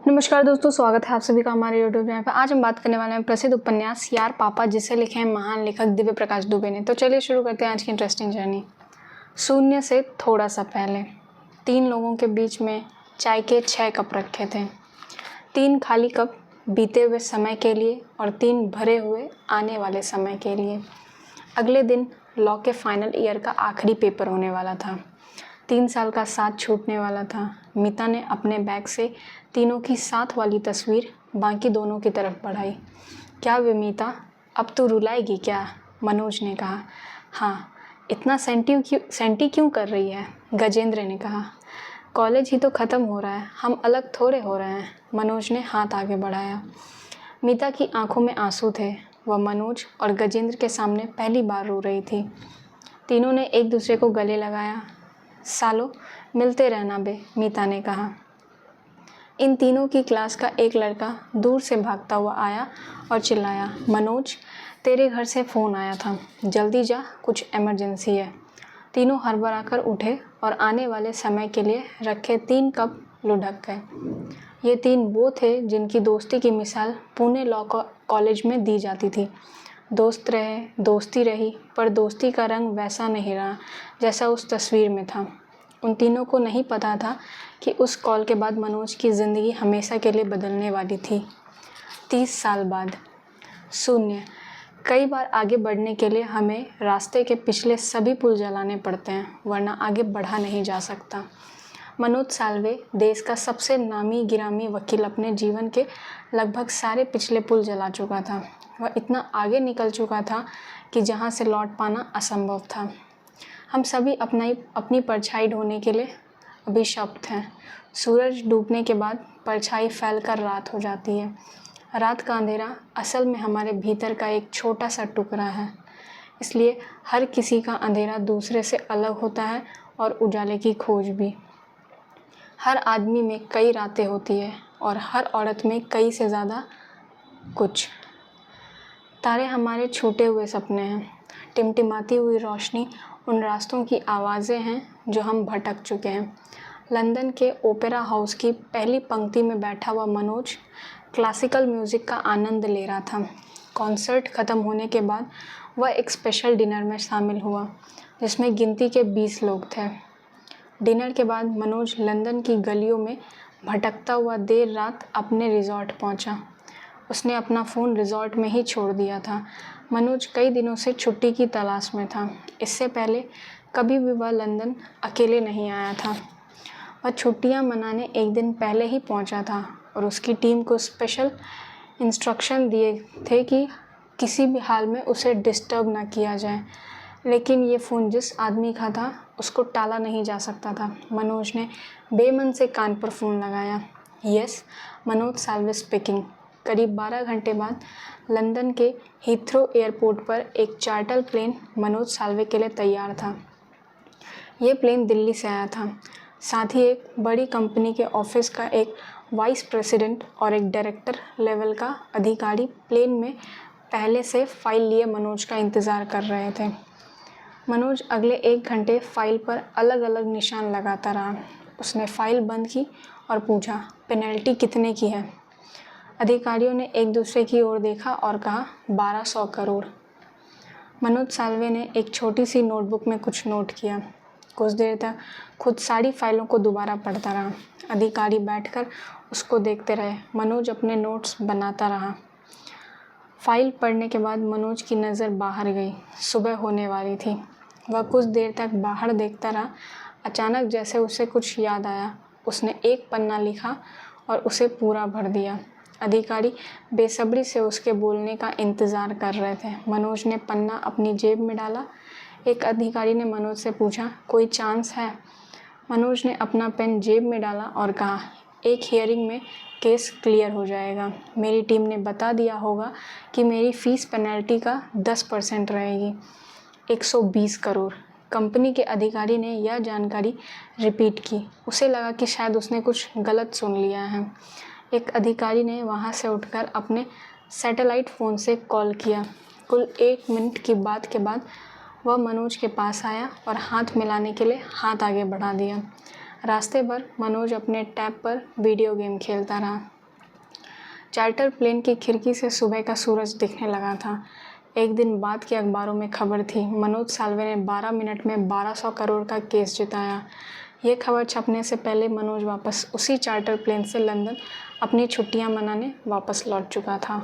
नमस्कार दोस्तों, स्वागत है आप सभी का हमारे यूट्यूब चैनल पर। आज हम बात करने वाले हैं प्रसिद्ध उपन्यास यार पापा, जिसे लिखे हैं महान लेखक दिव्य प्रकाश दुबे ने। तो चलिए शुरू करते हैं आज की इंटरेस्टिंग जर्नी। शून्य से थोड़ा सा पहले 3 लोगों के बीच में चाय के 6 कप रखे थे। 3 खाली कप बीते हुए समय के लिए और 3 भरे हुए आने वाले समय के लिए। अगले दिन लॉ के फाइनल ईयर का आखिरी पेपर होने वाला था। 3 साल का साथ छूटने वाला था। मीता ने अपने बैग से तीनों की साथ वाली तस्वीर बाकी दोनों की तरफ बढ़ाई। क्या वे मीता, अब तू रुलाएगी क्या? मनोज ने कहा। हाँ, इतना सेंटी क्यों कर रही है? गजेंद्र ने कहा। कॉलेज ही तो ख़त्म हो रहा है, हम अलग थोड़े हो रहे हैं। मनोज ने हाथ आगे बढ़ाया। मीता की आंखों में आंसू थे। वह मनोज और गजेंद्र के सामने पहली बार रो रही थी। तीनों ने एक दूसरे को गले लगाया। सालों मिलते रहना बे, मीता ने कहा। इन तीनों की क्लास का एक लड़का दूर से भागता हुआ आया और चिल्लाया, मनोज, तेरे घर से फ़ोन आया था, जल्दी जा, कुछ इमरजेंसी है। तीनों हड़बड़ाकर उठे और आने वाले समय के लिए रखे 3 कप लुढ़क गए। ये 3 वो थे जिनकी दोस्ती की मिसाल पुणे लॉ कॉलेज में दी जाती थी। दोस्त रहे, दोस्ती रही, पर दोस्ती का रंग वैसा नहीं रहा जैसा उस तस्वीर में था। उन तीनों को नहीं पता था कि उस कॉल के बाद मनोज की ज़िंदगी हमेशा के लिए बदलने वाली थी। 30 साल बाद। शून्य। कई बार आगे बढ़ने के लिए हमें रास्ते के पिछले सभी पुल जलाने पड़ते हैं, वरना आगे बढ़ा नहीं जा सकता। मनोज साल्वे, देश का सबसे नामी गिरामी वकील, अपने जीवन के लगभग सारे पिछले पुल जला चुका था। वह इतना आगे निकल चुका था कि जहाँ से लौट पाना असंभव था। हम सभी अपनी परछाई ढूंढने के लिए अभिशप्त हैं। सूरज डूबने के बाद परछाई फैलकर रात हो जाती है। रात का अंधेरा असल में हमारे भीतर का एक छोटा सा टुकड़ा है। इसलिए हर किसी का अंधेरा दूसरे से अलग होता है और उजाले की खोज भी। हर आदमी में कई रातें होती है और हर औरत में कई से ज़्यादा कुछ। तारे हमारे छूटे हुए सपने हैं। टिमटिमाती हुई रोशनी उन रास्तों की आवाज़ें हैं जो हम भटक चुके हैं। लंदन के ओपेरा हाउस की पहली पंक्ति में बैठा हुआ मनोज क्लासिकल म्यूज़िक का आनंद ले रहा था। कॉन्सर्ट ख़त्म होने के बाद वह एक स्पेशल डिनर में शामिल हुआ जिसमें गिनती के 20 लोग थे। डिनर के बाद मनोज लंदन की गलियों में भटकता हुआ देर रात अपने रिजॉर्ट पहुंचा। उसने अपना फ़ोन रिजॉर्ट में ही छोड़ दिया था। मनोज कई दिनों से छुट्टी की तलाश में था। इससे पहले कभी भी वह लंदन अकेले नहीं आया था। वह छुट्टियां मनाने एक दिन पहले ही पहुंचा था और उसकी टीम को स्पेशल इंस्ट्रक्शन दिए थे कि किसी भी हाल में उसे डिस्टर्ब ना किया जाए। लेकिन ये फ़ोन जिस आदमी का था उसको टाला नहीं जा सकता था। मनोज ने बेमन से कान पर फ़ोन लगाया। Yes, Manoj Salve speaking. करीब 12 घंटे बाद लंदन के हीथ्रो एयरपोर्ट पर एक चार्टर प्लेन मनोज साल्वे के लिए तैयार था। ये प्लेन दिल्ली से आया था। साथ ही एक बड़ी कंपनी के ऑफिस का एक वाइस प्रेसिडेंट और एक डायरेक्टर लेवल का अधिकारी प्लेन में पहले से फ़ाइल लिए मनोज का इंतज़ार कर रहे थे। मनोज अगले 1 घंटे फ़ाइल पर अलग अलग निशान लगाता रहा। उसने फ़ाइल बंद की और पूछा, पेनल्टी कितने की है? अधिकारियों ने एक दूसरे की ओर देखा और कहा, 1200 करोड़। मनोज साल्वे ने एक छोटी सी नोटबुक में कुछ नोट किया। कुछ देर तक खुद सारी फाइलों को दोबारा पढ़ता रहा। अधिकारी बैठकर उसको देखते रहे। मनोज अपने नोट्स बनाता रहा। फाइल पढ़ने के बाद मनोज की नज़र बाहर गई। सुबह होने वाली थी। वह कुछ देर तक बाहर देखता रहा। अचानक जैसे उसे कुछ याद आया, उसने एक पन्ना लिखा और उसे पूरा भर दिया। अधिकारी बेसब्री से उसके बोलने का इंतज़ार कर रहे थे। मनोज ने पन्ना अपनी जेब में डाला। एक अधिकारी ने मनोज से पूछा, कोई चांस है? मनोज ने अपना पेन जेब में डाला और कहा, एक हियरिंग में केस क्लियर हो जाएगा। मेरी टीम ने बता दिया होगा कि मेरी फ़ीस पेनल्टी का 10% रहेगी, 120 करोड़। कंपनी के अधिकारी ने यह जानकारी रिपीट की। उसे लगा कि शायद उसने कुछ गलत सुन लिया है। एक अधिकारी ने वहां से उठकर अपने सैटेलाइट फ़ोन से कॉल किया। कुल 1 मिनट की बात के बाद वह मनोज के पास आया और हाथ मिलाने के लिए हाथ आगे बढ़ा दिया। रास्ते भर मनोज अपने टैब पर वीडियो गेम खेलता रहा। चार्टर प्लेन की खिड़की से सुबह का सूरज दिखने लगा था। एक दिन बाद के अखबारों में खबर थी, मनोज साल्वे ने 12 मिनट में 1200 करोड़ का केस जिताया। ये खबर छपने से पहले मनोज वापस उसी चार्टर प्लेन से लंदन अपनी छुट्टियां मनाने वापस लौट चुका था।